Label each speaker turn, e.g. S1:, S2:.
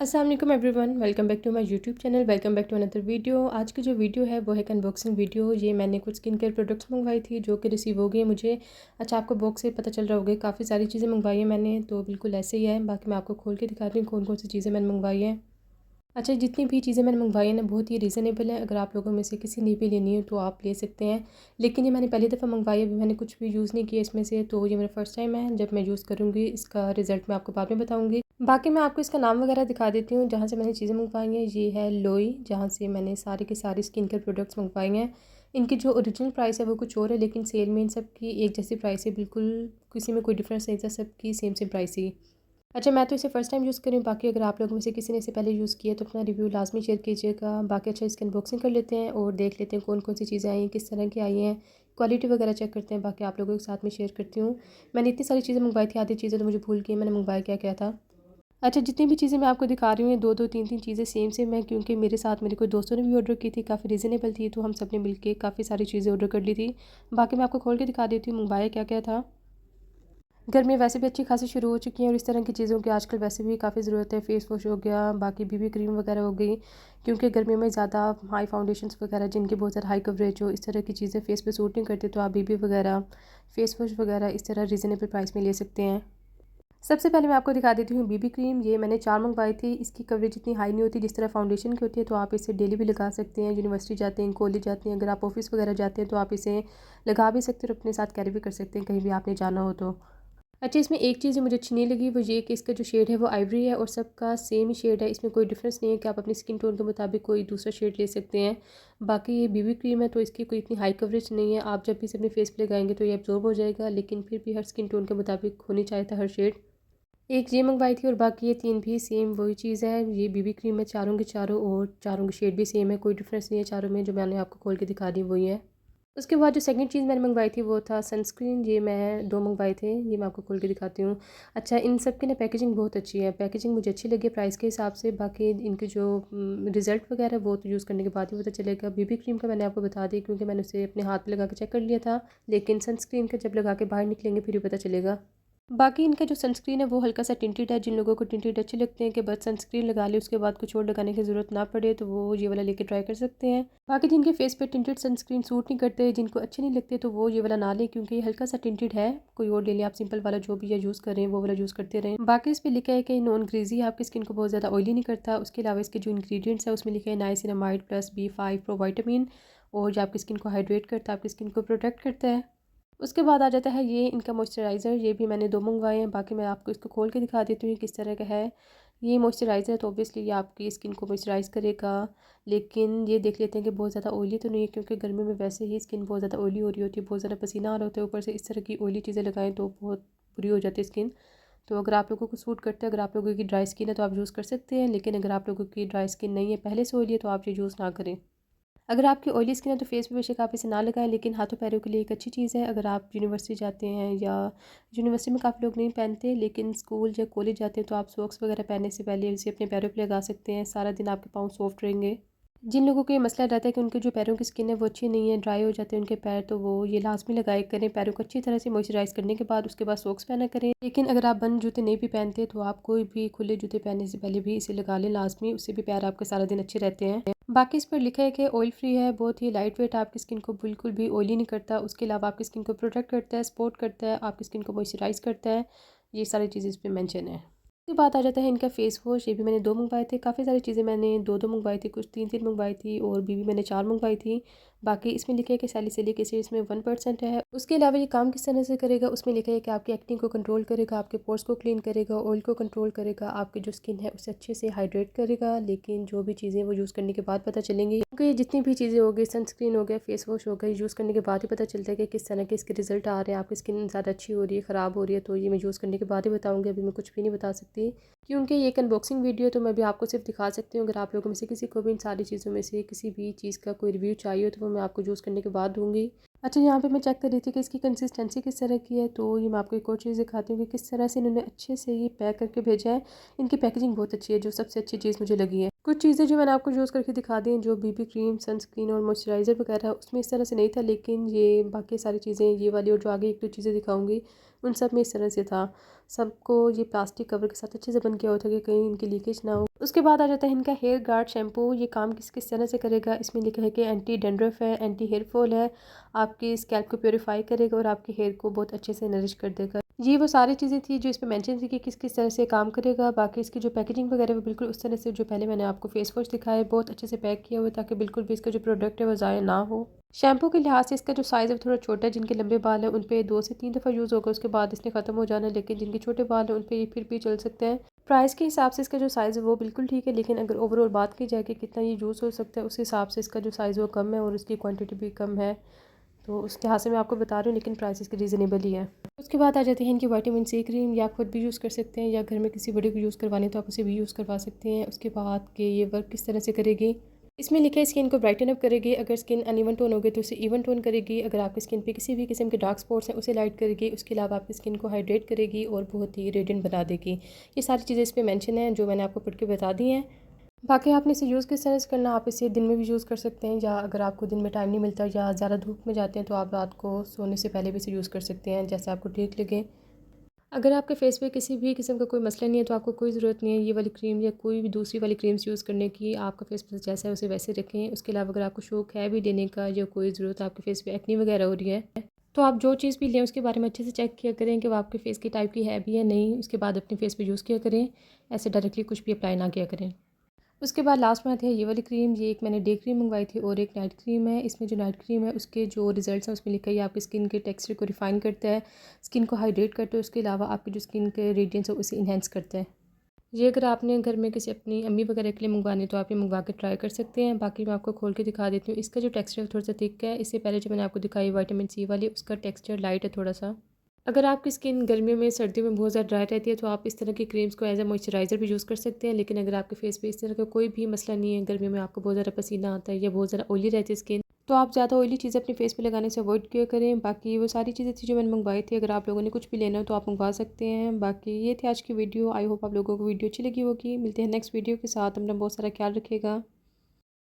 S1: अस्सलाम वालेकुम everyone, welcome back to my YouTube channel. Welcome back to another video. आज की जो वीडियो है वो है एक अनबॉक्सिंग वीडियो। ये मैंने कुछ स्किन केयर प्रोडक्ट्स मंगवाई थी जो कि रिसीव हो गई मुझे। अच्छा, आपको बॉक्स से पता चल रहा होगा काफ़ी सारी चीज़ें मंगवाई हैं मैंने, तो बिल्कुल ऐसे ही है। बाकी मैं आपको खोल के दिखाती हूँ कौन कौन सी चीज़ें मैंने मंगवाई हैं। अच्छा, जितनी भी चीज़ें मैंने मंगवाई हैं ना बहुत ही रीज़नेबल है। अगर आप लोगों में से किसी ने भी लेनी हो तो आप ले सकते हैं। लेकिन ये मैंने पहली दफ़ा मंगवाई है, अभी मैंने कुछ भी यूज़ नहीं किया इसमें से, तो ये मेरा फ़र्स्ट टाइम है। जब मैं यूज़ करूँगी इसका रिज़ल्ट मैं आपको बाद में बताऊँगी। बाकी मैं आपको इसका नाम वगैरह दिखा देती हूँ जहाँ से मैंने चीज़ें मंगवाई हैं। ये है लोई, जहाँ से मैंने सारी की सारी स्किन केयर प्रोडक्ट्स मंगवाई हैं। इनकी जो ओरिजिनल प्राइस है वो कुछ और है, लेकिन सेल में इन सब की एक जैसी प्राइस है, बिल्कुल किसी में कोई डिफरेंस नहीं था, सबकी सेम सेम प्राइस ही। अच्छा, मैं तो इसे फ़र्स्ट टाइम यूज़ कर रही हूँ। बाकी अगर आप लोगों में से किसी ने इसे पहले यूज़ किया तो अपना रिव्यू लाज़मी शेयर कीजिएगा। बाकी अच्छा, इसकी अनबॉक्सिंग कर लेते हैं और देख लेते हैं कौन कौन सी चीज़ें आई हैं, किस तरह की आई हैं, क्वालिटी वगैरह चेक करते हैं। बाकी आप लोगों के साथ में शेयर करती हूँ। मैंने इतनी सारी चीज़ें मंगवाई थी, आधी चीज़ें तो मुझे भूल गई मैंने मंगवाया क्या क्या था। अच्छा, जितनी भी चीज़ें मैं आपको दिखा रही हूँ, 2-2 3-3 चीज़ें सेम सेम हैं, क्योंकि मेरे साथ मेरे कोई दोस्तों ने भी ऑर्डर की थी, काफ़ी रीज़नेबल थी, तो हम सब ने मिलके काफ़ी सारी चीज़ें ऑर्डर कर ली थी। बाकी मैं आपको खोल के दिखा देती हूँ मंगवाया क्या क्या था। गर्मियाँ वैसे भी अच्छी खासी शुरू हो चुकी हैं और इस तरह की चीज़ों की आजकल वैसे भी काफ़ी ज़रूरत है। फेस वॉश हो गया, बाकी बीबी क्रीम वगैरह हो गई, क्योंकि गर्मियों में ज़्यादा हाई फाउंडेशंस वगैरह जिनकी बहुत ज़्यादा हाई कवरेज हो, इस तरह की चीज़ें फेस पे सूट नहीं करती, तो आप बीबी वगैरह, फेस वॉश वगैरह इस तरह रीज़नेबल प्राइस में ले सकते हैं। सबसे पहले मैं आपको दिखा देती हूँ बीबी क्रीम। ये मैंने 4 मंगवाई थी। इसकी कवरेज इतनी हाई नहीं होती जिस तरह फाउंडेशन की होती है, तो आप इसे डेली भी लगा सकते हैं। यूनिवर्सिटी जाते हैं, कॉलेज जाते हैं, अगर आप ऑफिस वगैरह जाते हैं तो आप इसे लगा भी सकते हैं और अपने साथ कैरी भी कर सकते हैं कहीं भी आपने जाना हो तो। अच्छा, इसमें एक चीज़ जो मुझे अच्छी नहीं लगी वो ये कि इसका जो शेड है वो आइवरी है और सबका सेम ही शेड है। इसमें कोई डिफरेंस नहीं है कि आप अपनी स्किन टोन के मुताबिक कोई दूसरा शेड ले सकते हैं। बाकी ये बीबी क्रीम है तो इसकी कोई इतनी हाई कवरेज नहीं है। आप जब भी इसे अपने फेस पे लगाएंगे तो ये एब्जॉर्ब हो जाएगा, लेकिन फिर भी हर स्किन टोन के मुताबिक होनी चाहिए था हर शेड। एक ये मंगवाई थी और बाकी ये 3 भी सेम वही चीज़ है। ये बीबी क्रीम है चारों की चारों और चारों के शेड भी सेम है, कोई डिफरेंस नहीं है चारों में। जो मैंने आपको खोल के दिखा दी वही है। उसके बाद जो सेकंड चीज़ मैंने मंगवाई थी वो था सनस्क्रीन। ये मैं 2 मंगवाए थे, ये मैं आपको खोल के दिखाती हूँ। अच्छा, इन सब की ना पैकेजिंग बहुत अच्छी है, पैकेजिंग मुझे अच्छी लगी प्राइस के हिसाब से। बाकी इनके जो रिज़ल्ट वगैरह वो तो यूज़ करने के बाद ही पता चलेगा। बीबी क्रीम का मैंने आपको बता दी क्योंकि मैंने उसे अपने हाथ पे लगा के चेक कर लिया था, लेकिन सनस्क्रीन का जब लगा के बाहर निकलेंगे फिर ही पता चलेगा। बाकी इनका जो सनस्क्रीन है वो हल्का सा टिंटेड है। जिन लोगों को टिंटेड अच्छे लगते हैं कि बस सनस्क्रीन लगा ले उसके बाद कुछ और लगाने की ज़रूरत ना पड़े, तो वो ये वाला लेके ट्राई कर सकते हैं। बाकी जिनके फेस पे टिंटेड सनस्क्रीन सूट नहीं करते, जिनको अच्छे नहीं लगते, तो वो ये वाला ना लें क्योंकि ये हल्का सा टिंटेड है। कोई और ले लें, आप सिंपल वाला जो भी यूज़ कर रहे हैं वो वाला यूज़ करते रहें। बाकी इस पर लिखा है कि नॉन ग्रीजी, आपकी स्किन को बहुत ज़्यादा ऑयली नहीं करता। उसके अलावा इसके जो इंग्रीडियंट्स है उसमें लिखा है niacinamide plus B5 pro vitamin, और जो आपकी स्किन को हाइड्रेट करता है, आपकी स्किन को प्रोटेक्ट करता है। उसके बाद आ जाता है ये इनका मॉइस्चराइज़र। ये भी मैंने 2 मंगवाए हैं। बाकी मैं आपको इसको खोल के दिखा देती हूँ किस तरह का है। ये मॉइस्चराइज़र तो ऑब्वियसली ये आपकी स्किन को मॉइस्चराइज़ करेगा, लेकिन ये देख लेते हैं कि बहुत ज़्यादा ऑयली तो नहीं है, क्योंकि गर्मी में वैसे ही स्किन बहुत ज़्यादा ऑयली हो रही होती है, बहुत ज़्यादा पसीना आ रहा होता है, ऊपर से इस तरह की ऑयली चीज़ें लगाएं तो बहुत बुरी हो जाती है स्किन। तो अगर आप लोगों को सूट करता है, अगर आप लोगों की ड्राई स्किन है तो आप यूज़ कर सकते हैं, लेकिन अगर आप लोगों की ड्राई स्किन नहीं है, पहले से ऑयली है, तो आप ये यूज़ ना करें। अगर आपकी ऑयली स्किन है तो फेस पे बेशक आप इसे ना लगाएं, लेकिन हाथों पैरों के लिए एक अच्छी चीज़ है। अगर आप यूनिवर्सिटी जाते हैं, या यूनिवर्सिटी में काफ़ी लोग नहीं पहनते, लेकिन स्कूल या कॉलेज जाते हैं, तो आप सॉक्स वगैरह पहनने से पहले इसे अपने पैरों पे लगा सकते हैं। सारा दिन आपके पाँव सॉफ्ट रहेंगे। जिन लोगों को ये मसला रहता है कि उनके जो पैरों की स्किन है वो अच्छी नहीं है, ड्राई हो जाते हैं उनके पैर, तो वो ये लाजमी लगाए करें पैरों को अच्छी तरह से मॉइस्चराइज़ करने के बाद, उसके बाद सॉक्स पहना करें। लेकिन अगर आप बंद जूते नहीं भी पहनते तो आप कोई भी खुले जूते पहनने से पहले भी इसे लगा लें लाजमी, उससे भी पैर आपके सारा दिन अच्छे रहते हैं। बाकी इस पर लिखा है कि ऑयल फ्री है, बहुत ही लाइट वेट, आपकी स्किन को बिल्कुल भी ऑयली नहीं करता। उसके अलावा आपकी स्किन को प्रोटेक्ट करता है, सपोर्ट करता है, आपकी स्किन को मॉइस्चराइज़ करता है। ये सारी चीज़ें इस पर मैंशन है। उसके बाद आ जाता है इनका फेस वॉश। ये भी मैंने 2 मंगवाए थे। काफ़ी सारी चीज़ें मैंने 2-2 मंगवाई थी, कुछ 3-3 मंगवाई थी, और बीबी मैंने 4 मंगवाई थी। बाकी इसमें लिखा है कि सैलिसिलिक एसिड इसमें 1% है। उसके अलावा ये काम किस तरह से करेगा, उसमें लिखा है कि आपकी एक्ने को कंट्रोल करेगा, आपके पोर्स को क्लीन करेगा, ऑयल को कंट्रोल करेगा, आपकी जो स्किन है उसे अच्छे से हाइड्रेट करेगा। लेकिन जो भी चीज़ें वो यूज़ करने के बाद पता चलेंगी, क्योंकि जितनी भी चीज़ें हो गई, सनस्क्रीन हो गया, फेस वॉश हो गया, यूज़ करने के बाद ही पता चलता है कि किस तरह के इसके रिजल्ट आ रहे हैं। आपकी स्किन ज़्यादा अच्छी हो रही है, ख़राब हो रही है, तो ये मैं यूज़ करने के बाद ही बताऊँगी, अभी मैं कुछ भी नहीं बता सकती, क्योंकि ये एक अनबॉक्सिंग वीडियो तो मैं भी आपको सिर्फ दिखा सकती हूँ। अगर आप लोगों में से किसी को भी इन सारी चीज़ों में से किसी भी चीज़ का कोई रिव्यू चाहिए तो वो मैं आपको यूज़ करने के बाद दूँगी। अच्छा, यहाँ पे मैं चेक कर रही थी कि इसकी कंसिस्टेंसी किस तरह की है, तो ये मैं आपको एक और चीज़ दिखाती हूँ कि किस तरह से इन्होंने अच्छे से ये पैक करके भेजा है। इनकी पैकेजिंग बहुत अच्छी है, जो सबसे अच्छी चीज़ मुझे लगी है। कुछ चीज़ें जो मैंने आपको यूज़ करके दिखा दी हैं, जो बीबी क्रीम, सनस्क्रीन और मॉइस्चराइज़र वगैरह, उसमें इस तरह से नहीं था, लेकिन ये बाकी सारी चीज़ें, ये वाली और जो आगे 1-2 चीज़ें दिखाऊंगी, उन सब में इस तरह से था। सबको ये प्लास्टिक कवर के साथ अच्छे से बन गया होता है कि कहीं इनकी लीकेज ना हो। उसके बाद आ जाता है इनका हेयर गार्ड शैम्पू। ये काम किस किस तरह से करेगा, इसमें लिखा है कि एंटी डेंड्रफ है, एंटी हेयर फॉल है, आपकी स्कैल्प को प्योरीफाई करेगा और आपके हेयर को बहुत अच्छे से नरिश कर देगा। ये वो सारी चीज़ें थी जो इसमें मेंशन थी कि किस किस तरह से काम करेगा। बाकी इसकी जो पैकेजिंग वगैरह वो बिल्कुल उस तरह से जो पहले मैंने आपको फेस वॉश दिखाया है, बहुत अच्छे से पैक किया हुआ है ताकि बिल्कुल भी इसका जो प्रोडक्ट है वो ज़ाया ना हो। शैम्पू के लिहाज से इसका जो साइज़ है वो थोड़ा छोटा है। जिनके लंबे बाल हैं उन पे 2 से 3 दफ़ा यूज़ होगा, उसके बाद इसने ख़त्म हो जाना है, लेकिन जिनके छोटे बाल हैं उन पे ये फिर भी चल सकते हैं। प्राइस के हिसाब से इसका जो साइज़ है वो बिल्कुल ठीक है, लेकिन अगर ओवरऑल बात की जाए कि कितना ये यूज़ हो सकता है, उस हिसाब से इसका जो साइज़ है वो कम है और उसकी क्वांटिटी भी कम है। तो उस लिहाज से मैं आपको बता रही हूँ, लेकिन प्राइस इसकी रीज़नेबल ही है। उसके बाद आ जाती है इनकी विटामिन सी क्रीम। या आप खुद भी यूज़ कर सकते हैं या घर में किसी बड़े को यूज़ करवानी तो आप उसे भी यूज़ करवा सकते हैं। उसके बाद कि ये वर्क किस तरह से करेगी, इसमें लिखा है स्किन को ब्राइटन अप करेगी। अगर स्किन अनइवन टोन होगी तो उसे इवन टोन करेगी। अगर आपकी स्किन पे किसी भी किस्म के डार्क स्पॉट्स हैं उसे लाइट करेगी। उसके अलावा आपकी स्किन को हाइड्रेट करेगी और बहुत ही रेडिएंट बना देगी। ये सारी चीज़ें इस पर मेंशन हैं जो मैंने आपको पढ़ के बता दी हैं। बाकी आपने इसे यूज़ किस तरह से करना, आप इसे दिन में भी यूज़ कर सकते हैं, या अगर आपको दिन में टाइम नहीं मिलता या ज़्यादा धूप में जाते हैं तो आप रात को सोने से पहले भी इसे यूज़ कर सकते हैं, जैसे आपको ठीक लगे। अगर आपके फेस पे किसी भी किस्म का कोई मसला नहीं है तो आपको कोई ज़रूरत नहीं है ये वाली क्रीम या कोई भी दूसरी वाली क्रीम्स यूज़ करने की। आपका फेस पे जैसा है उसे वैसे रखें। उसके अलावा अगर आपको शौक है भी लेने का या कोई ज़रूरत आपके फेस पे एक्नी वगैरह हो रही है तो आप जो चीज़ भी लें उसके बारे में अच्छे से चेक किया करें कि वो आपके फेस की टाइप की है भी या नहीं। उसके बाद अपने फेस पे यूज़ किया करें, ऐसे डायरेक्टली कुछ भी अप्लाई ना किया करें। उसके बाद लास्ट में आती है ये वाली क्रीम। ये एक मैंने डे क्रीम मंगवाई थी और एक नाइट क्रीम है। इसमें जो नाइट क्रीम है उसके जो रिजल्ट्स हैं उसमें लिखा है ये आपकी स्किन के टेक्सचर को रिफाइन करता है, स्किन को हाइड्रेट करता है, उसके अलावा आपकी जो स्किन के रेडियंस है उसे इन्हेंस करता है। ये अगर आपने घर में किसी अपनी अम्मी वगैरह के लिए मंगवानी तो आप ये मंगवा के ट्राई कर सकते हैं। बाकी मैं आपको खोल के दिखा देती हूँ। इसका जो टेक्सचर थोड़ा सा थिक है। इससे पहले जो मैंने आपको दिखाई विटामिन सी वाली उसका टेक्सचर लाइट है थोड़ा सा। अगर आपकी स्किन गर्मियों में सर्दियों में बहुत ज़्यादा ड्राई रहती है तो आप इस तरह की क्रीम्स को एज अ मॉइस्चराइज़र भी यूज़ कर सकते हैं। लेकिन अगर आपके फेस पे इस तरह का कोई भी मसला नहीं है, गर्मियों में आपको बहुत ज़्यादा पसीना आता है या बहुत ज़्यादा ऑयली रहती है स्किन, तो आप ज़्यादा ऑयली चीज़ें अपने फेस पे लगाने से अवॉइड किया करें। बाकी वो सारी चीज़ें थी जो मैंने मंगवाई थी। अगर आप लोगों ने कुछ भी लेना हो तो आप मंगवा सकते हैं। बाकी ये थी आज की वीडियो। आई होप आप लोगों को वीडियो अच्छी लगी होगी। मिलते हैं नेक्स्ट वीडियो के साथ। अपना बहुत सारा ख्याल रखिएगा।